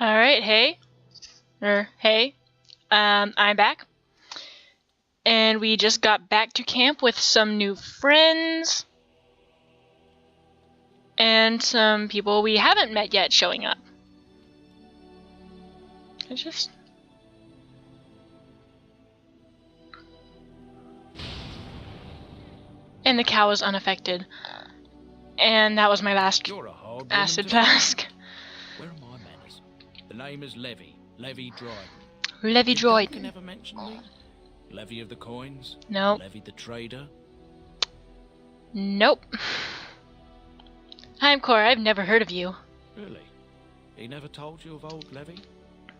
Alright, hey. Hey. I'm back. And we just got back to camp with some new friends. And some people we haven't met yet showing up. It's just... And the cow was unaffected. And that was my last acid flask. Where are my manners? The name is Levy. Levy Dryden. Levy Dryden. Did never mention me? Levy of the coins? No. Levy the trader? Nope. I'm Cora. I've never heard of you. Really? He never told you of old Levy?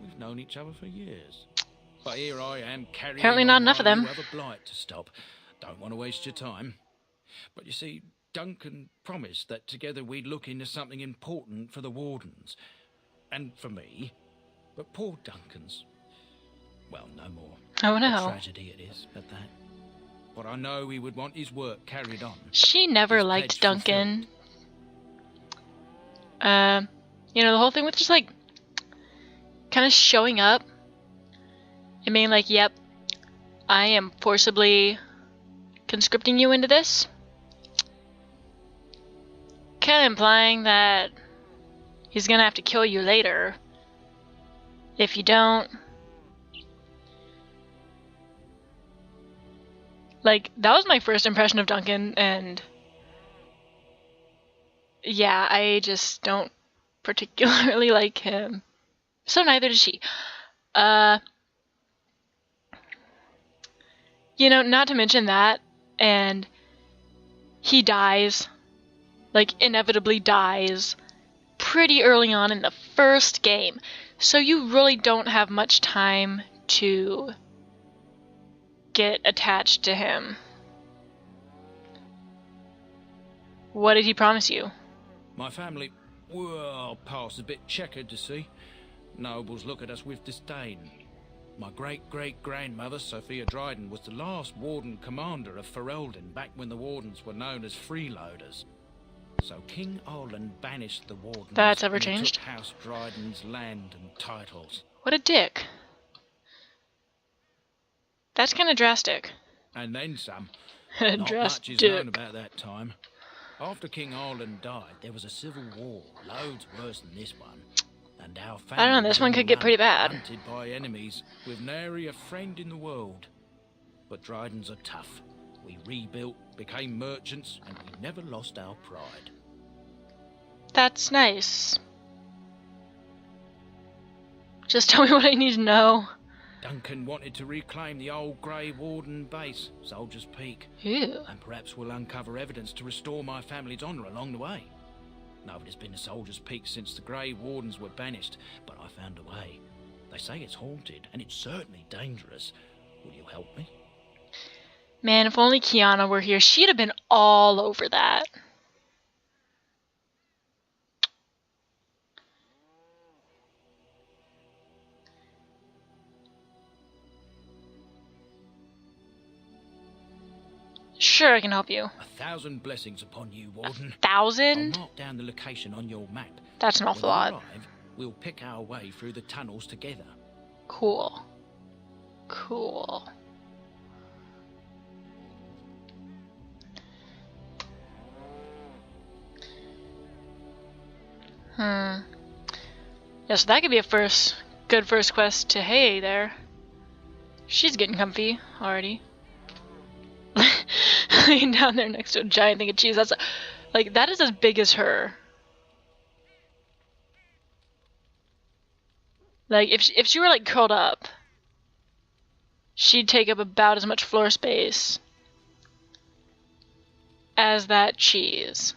We've known each other for years. But here I am carrying Apparently not enough of them. You have a blight to stop. Don't want to waste your time. But you see, Duncan promised that together we'd look into something important for the Wardens. And for me. But poor Duncan's... well, no more. Oh no. A tragedy it is, at that. But I know he would want his work carried on. She never liked Duncan. You know, the whole thing with just like kind of showing up and being like, yep, I am forcibly conscripting you into this. Kind of implying that he's gonna have to kill you later if you don't. Like, that was my first impression of Duncan, and yeah, I just don't particularly like him. So neither does she. You know, not to mention that, and he dies, like, inevitably dies pretty early on in the first game. So you really don't have much time to get attached to him. What did he promise you? My family, well, past a bit checkered to see. Nobles look at us with disdain. My great-great-grandmother, Sophia Dryden, was the last Warden commander of Ferelden back when the Wardens were known as freeloaders. So King Olin banished the Wardens. That's ever and changed? took House Dryden's land and titles. What a dick. That's kind of drastic. And then some. Not much is known about that time. After King Olin died, there was a civil war, loads worse than this one. And our family, I don't know, this one could get pretty bad. Hunted by enemies, with nary a friend in the world. But Drydens are tough. We rebuilt, became merchants, and we never lost our pride. That's nice. Just tell me what I need to know. Duncan wanted to reclaim the old Grey Warden base, Soldier's Peak. Ew. And perhaps we'll uncover evidence to restore my family's honour along the way. Nobody's been to Soldier's Peak since the Grey Wardens were banished, but I found a way. They say it's haunted, and it's certainly dangerous. Will you help me? Man, if only Kiana were here, she'd have been all over that. Sure, I can help you. 1,000 blessings upon you, Warden. 1,000? I'll mark down the location on your map. That's an awful lot. When we arrive, we'll pick our way through the tunnels together. Cool. Cool. Yeah, so that could be a good first quest to hey there. She's getting comfy already. Laying down there next to a giant thing of cheese. That's like, that is as big as her. Like, if she were like curled up, she'd take up about as much floor space as that cheese.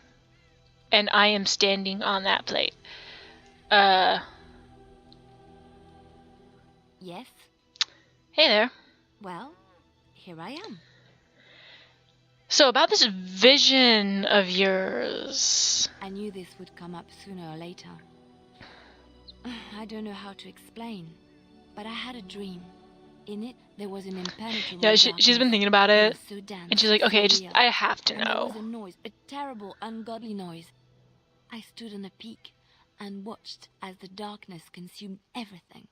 And I am standing on that plate. Yes? Hey there. Well, here I am. So about this vision of yours. I knew this would come up sooner or later. I don't know how to explain, but I had a dream. In it, there was an impenetrable Yeah, she's been thinking about it, so dense, and she's like, okay, so real. I have to And there know. was a noise, a terrible, ungodly noise. I stood on a peak. and watched as the darkness consumed everything.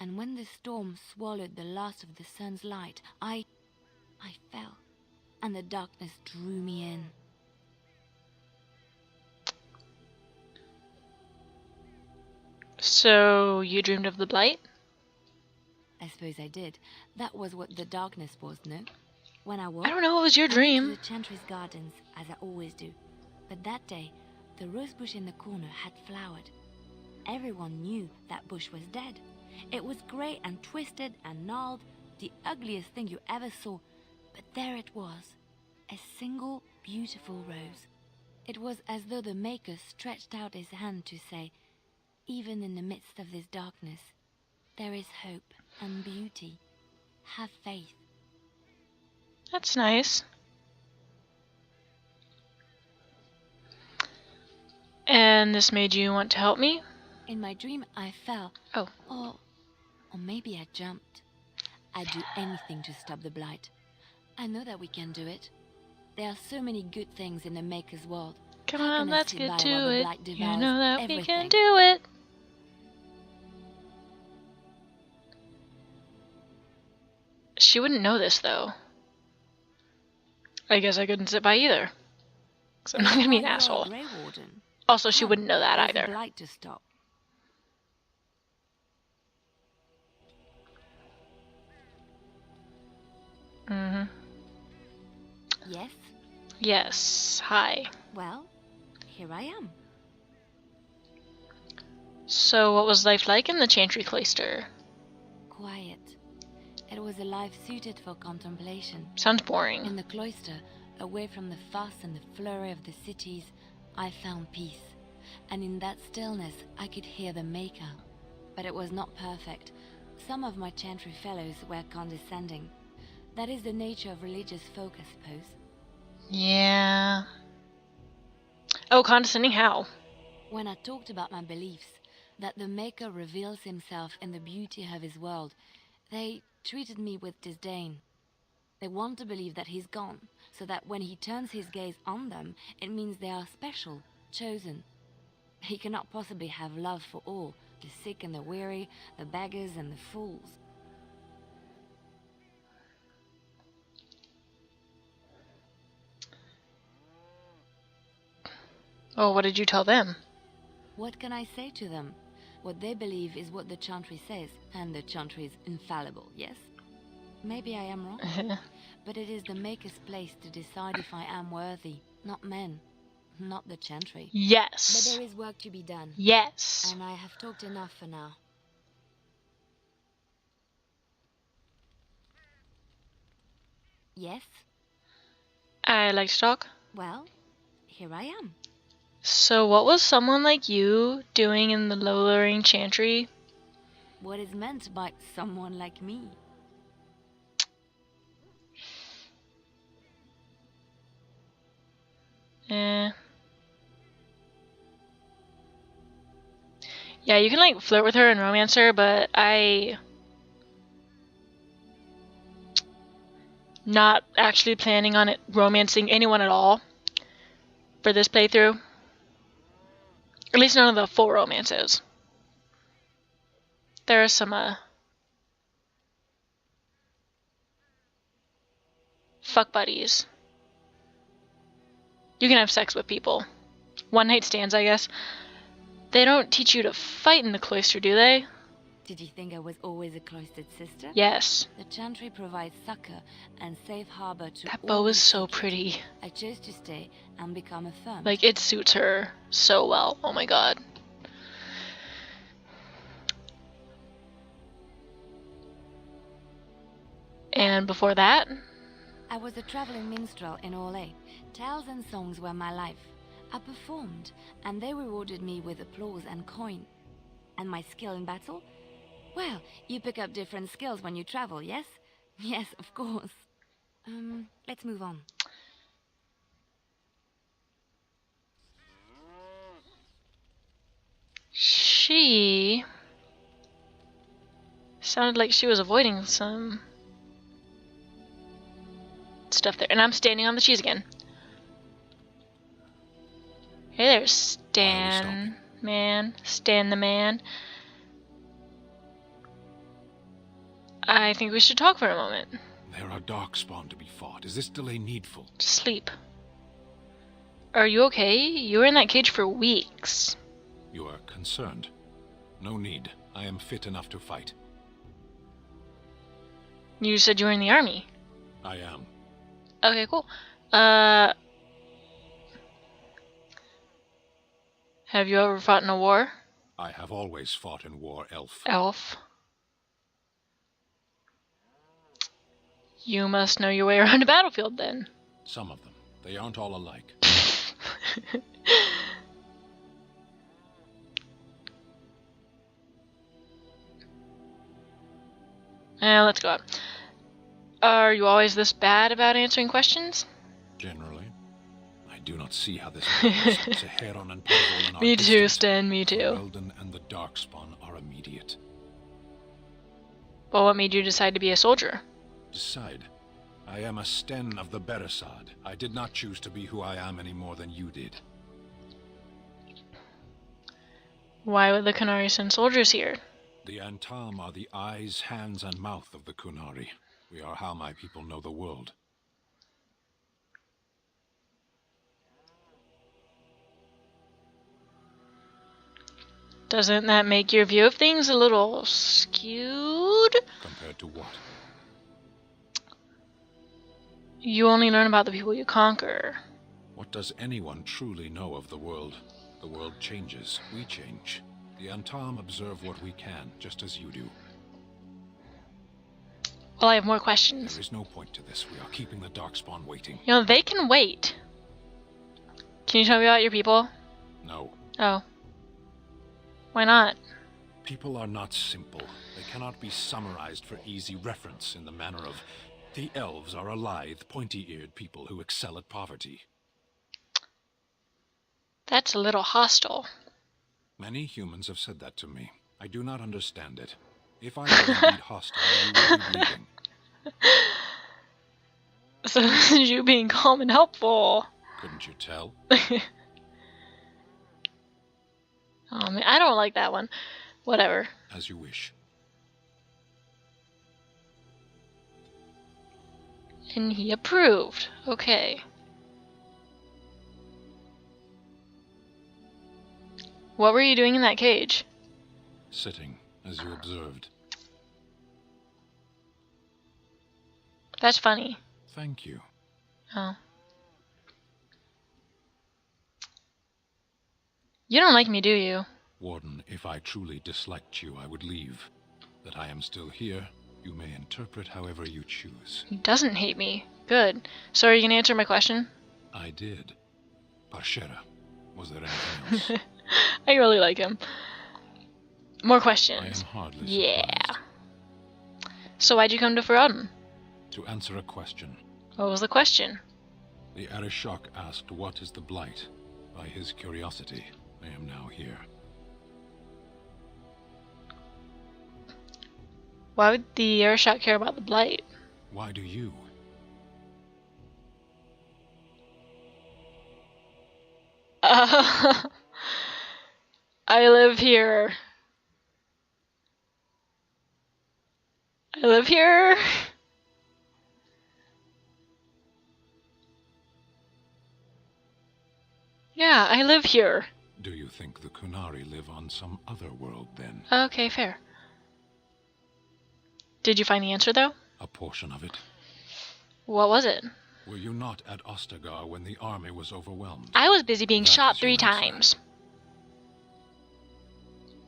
And when the storm swallowed the last of the sun's light, I fell, and the darkness drew me in. So, you dreamed of the blight? I suppose I did. That was what the darkness was, no? When I woke, I don't know, it was your I went dream. to the Chantry's gardens, as I always do. But that day, the rose bush in the corner had flowered. Everyone knew that bush was dead. It was grey and twisted and gnarled, the ugliest thing you ever saw. But there it was, a single beautiful rose. It was as though the Maker stretched out his hand to say, even in the midst of this darkness, there is hope and beauty. Have faith. That's nice. And this made you want to help me? In my dream, I fell. Oh. Or maybe I jumped. I'd do anything to stop the blight. I know that we can do it. There are so many good things in the Maker's world. Come How on, can I let's sit get by to while the it. blight You devours know that we everything? can do it. She wouldn't know this, though. I guess I couldn't sit by either. Because I'm not going to be an That's why you're a asshole. Grey Warden. Also, she Come, wouldn't know that there's a either. blight to stop. Mm-hmm. Yes? Yes. Hi. Well, here I am. So, what was life like in the Chantry Cloister? Quiet. It was a life suited for contemplation. Sounds boring. In the cloister, away from the fuss and the flurry of the cities, I found peace. And in that stillness, I could hear the Maker. But it was not perfect. Some of my Chantry fellows were condescending. That is the nature of religious folk, I suppose. Yeah. Oh, condescending how? When I talked about my beliefs, that the Maker reveals himself in the beauty of his world, they treated me with disdain. They want to believe that he's gone, so that when he turns his gaze on them, it means they are special, chosen. He cannot possibly have love for all, the sick and the weary, the beggars and the fools. Oh, what did you tell them? What can I say to them? What they believe is what the Chantry says, and the Chantry is infallible, yes? Maybe I am wrong, but it is the Maker's place to decide if I am worthy, not men, not the Chantry. But Yes. there is work to be done, Yes. and I have talked enough for now. Yes? I like to talk. Well, here I am. So, what was someone like you doing in the lowering Chantry? What is meant by someone like me? Yeah, you can like flirt with her and romance her, but not actually planning on it romancing anyone at all for this playthrough. At least none of the full romances. There are some fuck buddies. You can have sex with people. One night stands, I guess. They don't teach you to fight in the cloister, do they? Did you think I was always a cloistered sister? Yes. The Chantry provides succor and safe harbor to That all bow who is so seek it. pretty. I chose to stay and become a firm. Like, it suits her so well. Oh my god. And before that? I was a traveling minstrel in Orlais. Tales and songs were my life. I performed, and they rewarded me with applause and coin. And my skill in battle? Well, you pick up different skills when you travel, yes? Yes, of course. Let's move on. She sounded like she was avoiding some stuff there. And I'm standing on the cheese again. Hey there, Stan. Man. Stan the man. I think we should talk for a moment. There are darkspawn to be fought. Is this delay needful? Just sleep. Are you okay? You were in that cage for weeks. You are concerned. No need. I am fit enough to fight. You said you were in the army. I am. Okay, cool. Have you ever fought in a war? I have always fought in war, elf. Elf. You must know your way around a battlefield, then. Some of them. They aren't all alike. Let's go on. Are you always this bad about answering questions? Generally. I do not see how this works. Saharon and Parvolan are Me too, distant. Stan, me too. Eldon and the Darkspawn are immediate. Well, what made you decide to be a soldier? Decide. I am a sten of the Beresad. I did not choose to be who I am any more than you did. Why would the Kunari send soldiers here? The Antam are the eyes, hands, and mouth of the Kunari. We are how my people know the world. Doesn't that make your view of things a little skewed? Compared to what? You only learn about the people you conquer. What does anyone truly know of the world? The world changes. We change. The Antam observe what we can, just as you do. Well, I have more questions. There is no point to this. We are keeping the Darkspawn waiting. You know, they can wait. Can you tell me about your people? No. Oh. Why not? People are not simple. They cannot be summarized for easy reference in the manner of... The elves are a lithe, pointy-eared people who excel at poverty. That's a little hostile. Many humans have said that to me. I do not understand it. If I were indeed hostile, you would be bleeding. So this is you being calm and helpful. Couldn't you tell? Oh man, I don't like that one. Whatever. As you wish. And he approved. Okay. What were you doing in that cage? Sitting, as you observed. That's funny. Thank you. Oh. You don't like me, do you? Warden, if I truly disliked you, I would leave. That I am still here, you may interpret however you choose. He doesn't hate me. Good. So are you gonna answer my question? I did. Parshera, was there anything else? I really like him. More I questions. am hardly Yeah. surprised. So why'd you come to Farad'n? To answer a question. What was the question? The Arishok asked what is the Blight. By his curiosity, I am now here. Why would the Arishok care about the Blight? Why do you? I live here. I live here. Yeah, I live here. Do you think the Kunari live on some other world, then? Okay, fair. Did you find the answer, though? A portion of it. What was it? Were you not at Ostagar when the army was overwhelmed? I was busy being That shot is your 3 answer. times.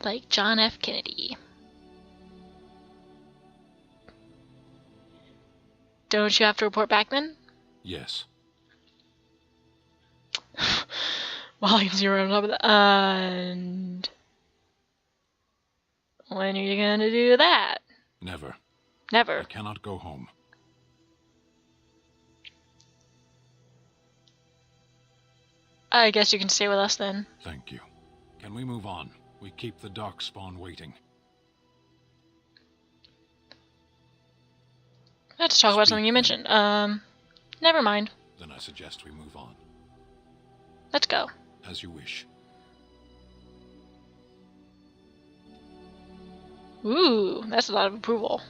Like John F. Kennedy. Don't you have to report back then? Yes. Volume 0 on top of that. And when are you gonna do that? Never. I Never. cannot go home. I guess you can stay with us then. Thank you. Can we move on? We keep the Darkspawn waiting. Let's talk about Speak something you then. mentioned. Never mind. Then I suggest we move on. Let's go. As you wish. Ooh, that's a lot of approval.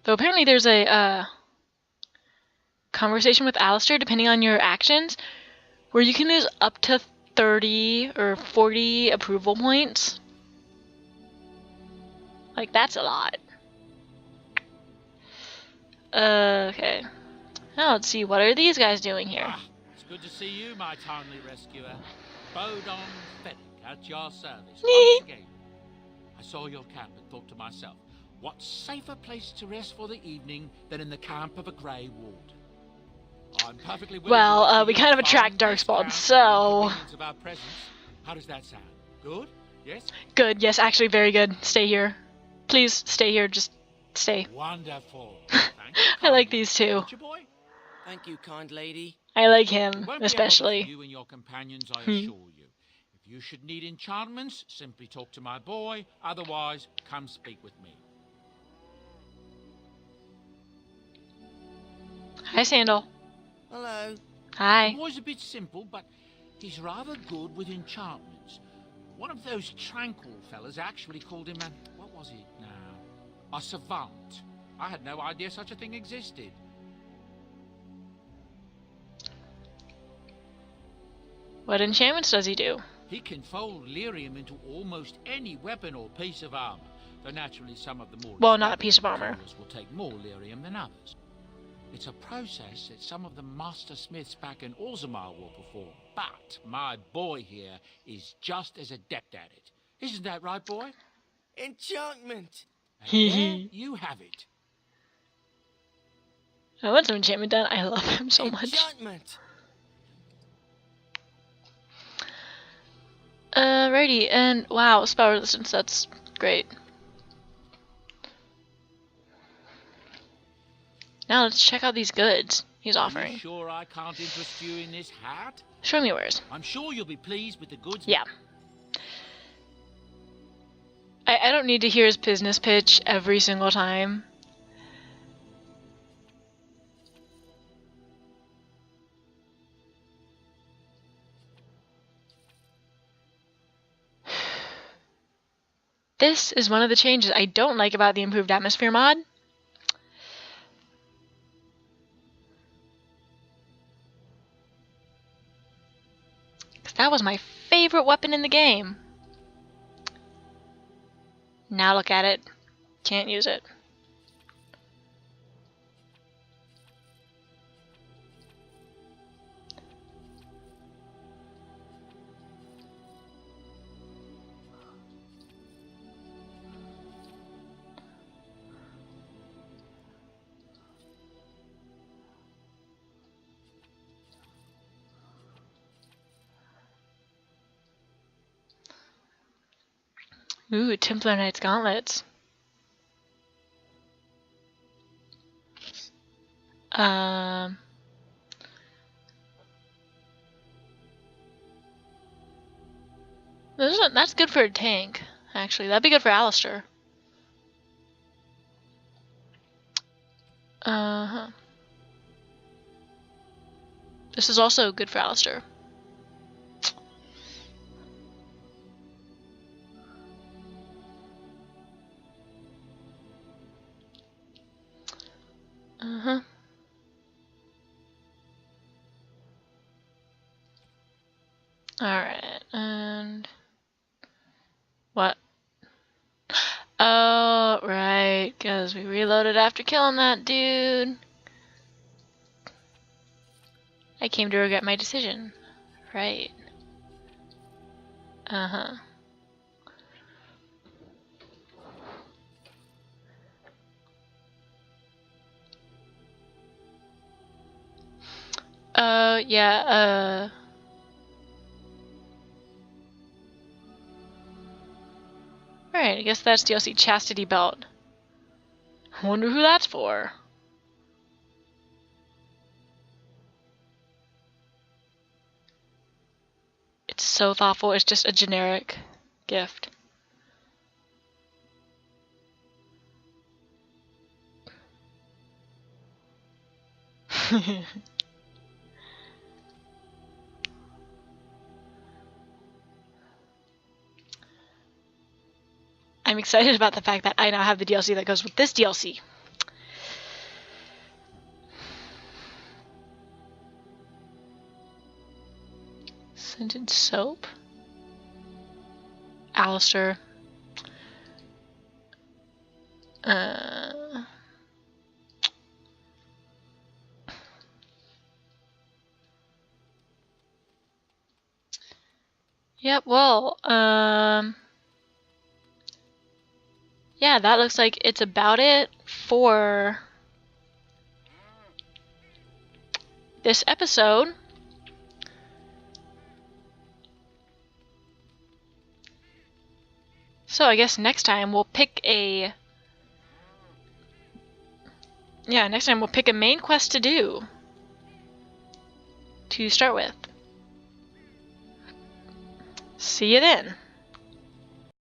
Though apparently there's a conversation with Alistair, depending on your actions, where you can lose up to 30 or 40 approval points. Like, that's a lot. Okay. Now let's see, what are these guys doing here? Ah, it's good to see you, my timely rescuer. Bodahn at your service once again. I saw your camp and thought to myself, what safer place to rest for the evening than in the camp of a grey ward? I'm perfectly willing Well, we to kind of attract darkspawn, so... of our presence. How does that sound? Good? Yes? Good, yes, actually very good. Stay here. Please, stay here, just stay. Wonderful. I like these two. Boy? Thank you, kind lady. I like It him, won't be a bother especially. for you and your companions, I assure you. If you should need enchantments, simply talk to my boy. Otherwise, come speak with me. Hi, Sandal. Hello. Hi. The boy's a bit simple, but he's rather good with enchantments. One of those tranquil fellas actually called him a... what was it now? A savant. I had no idea such a thing existed. What enchantments does he do? He can fold lyrium into almost any weapon or piece of armor, though naturally some of the more... Well, not a piece of armor. ...will take more lyrium than others. It's a process that some of the master smiths back in Orzammar will perform, but my boy here is just as adept at it. Isn't that right, boy? Enchantment. And there you have it. I want some enchantment done. I love him so much. Enchantment. Alrighty, and wow, spell resistance, that's great. Now let's check out these goods he's Are you offering. sure I can't interest you in this hat? Show me yours. I'm sure you'll be pleased with the goods. Yeah. I don't need to hear his business pitch every single time. This is one of the changes I don't like about the improved atmosphere mod. That was my favorite weapon in the game. Now look at it. Can't use it. Ooh, Templar Knight's gauntlets. That's good for a tank, actually. That'd be good for Alistair. Uh-huh. This is also good for Alistair. Uh-huh. Alright, and... what? Oh, right, because we reloaded after killing that dude. I came to regret my decision. Right. Uh-huh. Yeah, Alright, I guess that's DLC Chastity Belt. I wonder who that's for. It's so thoughtful, it's just a generic gift. I'm excited about the fact that I now have the DLC that goes with this DLC. Scented soap? Alistair. Yep, well, yeah, that looks like it's about it for this episode. So I guess next time we'll pick a... Yeah, next time we'll pick a main quest to do. To start with. See you then.